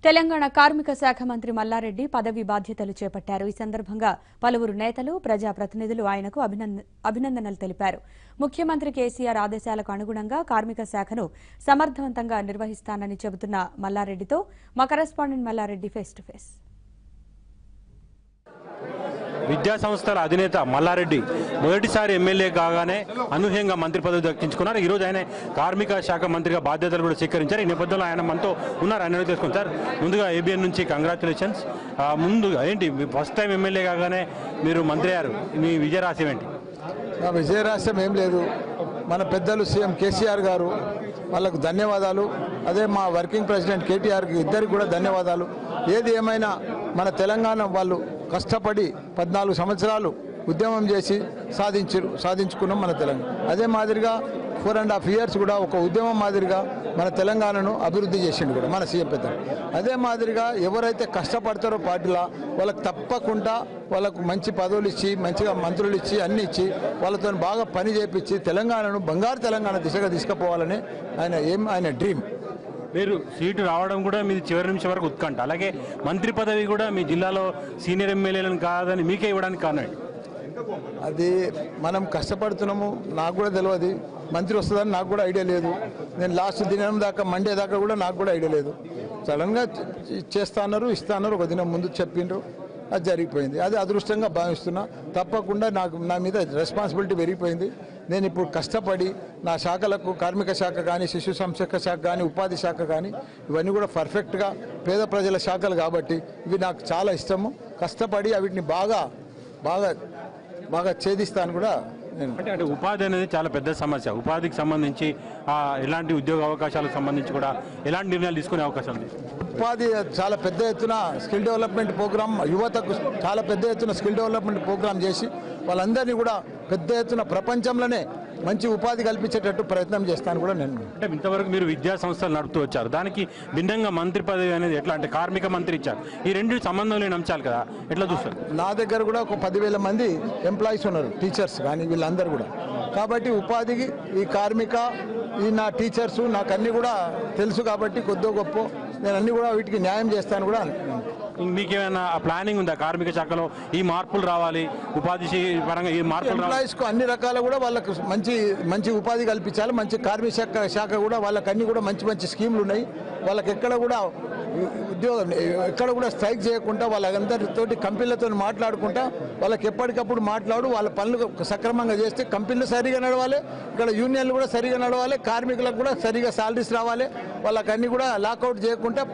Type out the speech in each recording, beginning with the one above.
తెలంగాణ కార్మిక శాఖ మంత్రి మల్లారెడ్డి పదవి బాధ్యతలు చేపట్టారు. ఈ సందర్భంగా పలువురు నేతలు, ప్రజాప్రతినిధులు ఆయనకు అభినందనలు తెలిపారు. ముఖ్యమంత్రి కేసీఆర్ ఆదేశాలకు అనుగుణంగా కార్మిక శాఖను సమర్థవంతంగా నిర్వహిస్తానని చెబుతున్న మల్లారెడ్డితో మా correspondent Malla Reddy face to face. విద్యా సంస్థల అధినేత మల్లారెడ్డి మొదటిసారి ఎమ్మెల్యే కాగానే అనూహ్యంగా మంత్రి పదవి దక్కించుకున్నారు. ఈరోజు ఆయన కార్మిక శాఖ మంత్రిగా బాధ్యతలు కూడా స్వీకరించారు. ఈ నేపథ్యంలో ఆయన మనతో ఉన్నారు. ఆయన తెలుసుకుని సార్, ముందుగా ఏబిఎన్ నుంచి కంగ్రాచులేషన్స్. ముందుగా ఏంటి ఫస్ట్ టైం ఎమ్మెల్యే కాగానే మీరు మంత్రి అయ్యారు, మీ విజయరాశి ఏంటి? నా విజయరాశ్యం ఏం లేదు. మన పెద్దలు సీఎం కేసీఆర్ గారు, వాళ్ళకు ధన్యవాదాలు. అదే మా వర్కింగ్ ప్రెసిడెంట్ కేటీఆర్కి ఇద్దరికి కూడా ధన్యవాదాలు. ఏది ఏమైనా మన తెలంగాణ వాళ్ళు కష్టపడి 14 సంవత్సరాలు ఉద్యమం చేసి సాధించుకున్నాం మన తెలంగాణ. అదే మాదిరిగా 4.5 years కూడా ఒక ఉద్యమం మాదిరిగా మన తెలంగాణను అభివృద్ధి చేసిండు కూడా మన సీఎం పెద్ద. అదే మాదిరిగా ఎవరైతే కష్టపడతారో పార్టీలో వాళ్ళకి తప్పకుండా వాళ్ళకు మంచి పదవులు ఇచ్చి, మంచిగా మంత్రులు ఇచ్చి, అన్ని ఇచ్చి వాళ్ళతో బాగా పని చేపించి తెలంగాణను బంగారు తెలంగాణ దిశగా తీసుకుపోవాలని ఆయన డ్రీమ్. మీరు సీటు రావడం కూడా మీది చివరి నిమిషం వరకు ఉత్కంఠ. అలాగే మంత్రి పదవి కూడా మీ జిల్లాలో సీనియర్ ఎమ్మెల్యేలను కాదని మీకే ఇవ్వడానికి కారణం. అది మనం కష్టపడుతున్నాము. నాకు కూడా తెలియదు మంత్రి వస్తుందని, నాకు కూడా ఐడియా లేదు. నేను లాస్ట్ దినం దాకా, మండే దాకా కూడా నాకు కూడా ఐడియా లేదు. సడన్గా ఇస్తా అన్నారు. ఒక దినం ముందు చెప్పిండ్రు, అది జరిగిపోయింది. అది అదృష్టంగా భావిస్తున్నా. తప్పకుండా నా మీద రెస్పాన్సిబిలిటీ పెరిగిపోయింది. నేను ఇప్పుడు కష్టపడి నా శాఖలకు, కార్మిక శాఖ కానీ, శిశు సంక్షేమ శాఖ కానీ, ఉపాధి శాఖ కానీ, ఇవన్నీ కూడా పర్ఫెక్ట్గా పేద ప్రజల శాఖలు కాబట్టి ఇవి నాకు చాలా ఇష్టము. కష్టపడి వీటిని బాగా బాగా బాగా ఛేదిస్తాను కూడా నేను. అంటే ఉపాధి అనేది చాలా పెద్ద సమస్య. ఉపాధికి సంబంధించి ఎలాంటి ఉద్యోగ అవకాశాలకు సంబంధించి కూడా ఎలాంటి నిర్ణయాలు తీసుకునే అవకాశం ఉంది? ఉపాధి చాలా పెద్ద ఎత్తున స్కిల్ డెవలప్మెంట్ ప్రోగ్రామ్, యువతకు చాలా పెద్ద ఎత్తున స్కిల్ డెవలప్మెంట్ ప్రోగ్రామ్ చేసి వాళ్ళందరినీ కూడా పెద్ద ఎత్తున ప్రపంచంలోనే మంచి ఉపాధి కల్పించేటట్టు ప్రయత్నం చేస్తాను కూడా నేను. అంటే ఇంతవరకు మీరు విద్యా సంస్థలు నడుపుతూ వచ్చారు. దానికి భిన్నంగా మంత్రి పదవి అనేది ఎట్లా? అంటే కార్మిక మంత్రి ఇచ్చారు. ఈ రెండు సంబంధం లేని అంశాలు కదా, ఎట్లా చూస్తారు? నా దగ్గర కూడా ఒక 10,000 మంది ఎంప్లాయీస్ ఉన్నారు, టీచర్స్ కానీ వీళ్ళందరూ కూడా. కాబట్టి ఉపాధికి ఈ కార్మిక, ఈ నా టీచర్సు నాకు అన్నీ కూడా తెలుసు. కాబట్టి కొద్దో గొప్ప నేను అన్నీ కూడా వీటికి న్యాయం చేస్తాను కూడా. మీకేమైనా ప్లానింగ్ ఉందా కార్మిక శాఖలో ఈ మార్పులు రావాలి, ఉపాధి పరంగా ఈ మార్పులు? ఎంప్లాయీస్కు అన్ని రకాల కూడా వాళ్ళకు మంచి ఉపాధి కల్పించాలి. మంచి కార్మిక శాఖ కూడా వాళ్ళకి అన్ని కూడా మంచి స్కీములు ఉన్నాయి. వాళ్ళకి ఎక్కడ కూడా ఉద్యోగం, ఎక్కడ కూడా స్ట్రైక్ చేయకుండా వాళ్ళందరితోటి కంపెనీలతో మాట్లాడుకుంటా వాళ్ళకి ఎప్పటికప్పుడు వాళ్ళ పనులు సక్రమంగా చేస్తే కంపెనీలు సరిగా నడవాలి, ఇక్కడ యూనియన్లు కూడా సరిగా నడవాలి, కార్మికులకు కూడా సరిగా సాలరీస్ రావాలి. వాళ్ళకి అన్ని కూడా లాకౌట్ చేయకుండా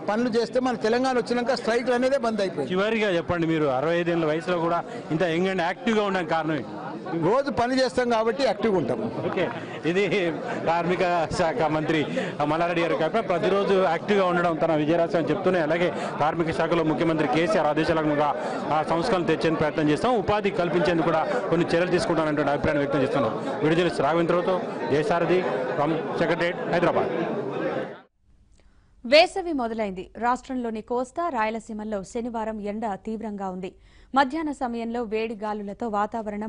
పనులు చేస్తే మన తెలంగాణ వచ్చినాక స్ట్రైక్లు అనేదే బంద్ అయిపోయింది. చివరిగా చెప్పండి, మీరు 65 ఏళ్ళ వయసులో కూడా ఇంత యంగ్ అండ్ యాక్టివ్గా ఉండడానికి కారణం ఏంటి? రోజు పని చేస్తాం కాబట్టి యాక్టివ్గా ఉంటాం. ఓకే, ఇది కార్మిక శాఖ మంత్రి మల్లారెడ్డి గారు కాక ప్రతిరోజు యాక్టివ్గా ఉండడం తన విజయరాశి అని చెప్తూనే, అలాగే కార్మిక శాఖలో ముఖ్యమంత్రి కేసీఆర్ ఆదేశాలకు సంస్కరణ తెచ్చేందుకు ప్రయత్నం చేస్తాం, ఉపాధి కల్పించేందుకు కూడా కొన్ని చర్యలు తీసుకుంటానంటే అభిప్రాయం వ్యక్తం చేస్తున్నారు. విడుదల రాఘవేంద్రతో జయసారథి ఫ్రమ్ సెక్రటరేట్, హైదరాబాద్. వేసవి మొదలైంది. రాష్ట్రంలోని కోస్తా, రాయలసీమల్లో శనివారం ఎండ తీవ్రంగా ఉంది. మధ్యాహ్న సమయంలో వేడి గాలులతో వాతావరణం